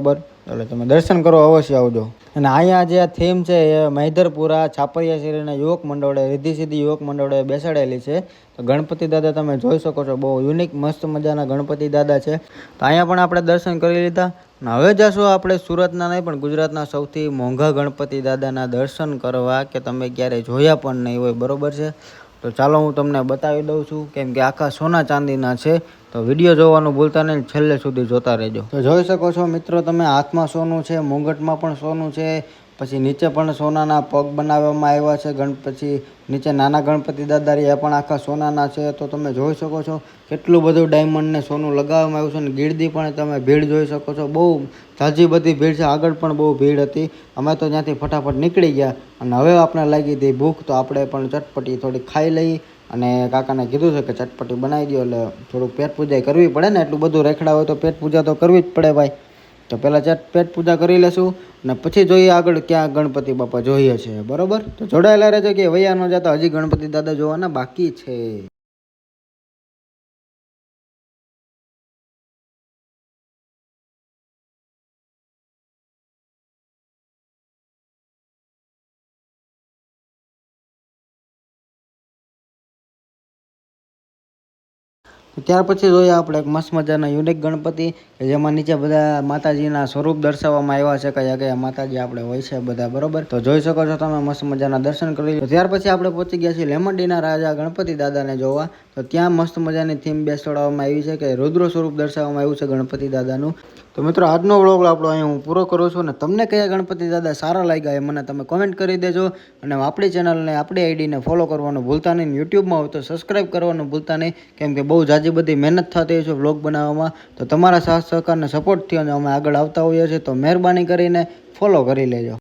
બરાબર, એટલે તમે દર્શન કરવા અવશ્ય આવજો. અને અહીંયા જે આ થીમ છે એ મહિધરપુરા છાપરિયા શેરીના યુવક મંડળે રિદ્ધિ સિદ્ધિ યુવક મંડળે બેસાડેલી છે. તો ગણપતિ દાદા તમે જોઈ શકો છો, બહુ યુનિક મસ્ત મજાના ગણપતિ દાદા છે. તો અહીંયા પણ આપણે દર્શન કરી લીધા. અને હવે જશું આપણે સુરતના નહીં પણ ગુજરાતના સૌથી મોંઘા ગણપતિ દાદાના દર્શન કરવા, કે તમે ક્યારેય જોયા પણ નહીં હોય. બરોબર છે, તો ચાલો હું તમને બતાવી દઉં છું, કેમ કે આખા સોના ચાંદીના છે. તો વિડીયો જોવાનું ભૂલતા નહીં, છેલ્લે સુધી જોતા રહેજો. તો જોઈ શકો છો મિત્રો તમે, હાથમાં સોનું છે, મુંગટમાં પણ સોનું છે, પછી નીચે પણ સોનાના પગ બનાવવામાં આવ્યા છે. પછી નીચે નાના ગણપતિ દાદા એ પણ આખા સોનાના છે. તો તમે જોઈ શકો છો કેટલું બધું ડાયમંડ ને સોનું લગાવવામાં આવ્યું છે. અને ગીરદી પણ તમે ભીડ જોઈ શકો છો, બહુ ઝાઝી બધી ભીડ છે. આગળ પણ બહુ ભીડ હતી. અમે તો ત્યાંથી ફટાફટ નીકળી ગયા અને હવે આપણે લાગી હતી ભૂખ, તો આપણે પણ ચટપટી થોડી ખાઈ લઈ. અને કાકાને કીધું છે કે ચટપટી બનાવી દો, એટલે થોડુંક પેટ પૂજા કરવી પડે ને, એટલું બધું રેખડા હોય તો પેટ પૂજા તો કરવી જ પડે ભાઈ. તો પહેલાં પેટ પૂજા કરી લેશું અને પછી જોઈએ આગળ ક્યાં ગણપતિ બાપા જોઈએ છે. બરોબર, તો જોડાયેલા રહેજો કે વૈયા ન જતા, હજી ગણપતિ દાદા જોવાના બાકી છે. ત્યાર પછી જોઈએ આપણે એક મસ્ત મજાના યુનિક ગણપતિ, કે જેમાં નીચે બધા માતાજીના સ્વરૂપ દર્શાવવામાં આવ્યા છે. કયા કયા માતાજી આપણે હોય છે બધા. બરોબર, તો જોઈ શકો છો તમે, મસ્ત મજાના દર્શન કરી લો. ત્યાર પછી આપણે પહોંચી ગયા છીએ લેમનડીના રાજા ગણપતિ દાદાને જોવા. તો ત્યાં મસ્ત મજાની થીમ બેસાડવામાં આવી છે, કે રુદ્ર સ્વરૂપ દર્શાવવામાં આવ્યું છે ગણપતિ દાદાનું. તો મિત્રો આજનો વ્લોગ આપણો અહીં હું પૂરો કરું છું. અને તમને કયા ગણપતિ દાદા સારા લાગ્યા એ મને તમે કોમેન્ટ કરી દેજો. અને આપણી ચેનલને, આપણી આઈડીને ફોલો કરવાનું ભૂલતા નહીં. યુટ્યુબમાં હોય તો સબસ્ક્રાઈબ કરવાનું ભૂલતા નહીં, કેમ કે બહુ જાજી બધી મહેનત થતી હોય છે વ્લોગ બનાવવામાં. તો તમારા સાથ સહકારને સપોર્ટથી અમે આગળ આવતા હોઈએ છીએ. તો મહેરબાની કરીને ફોલો કરી લેજો.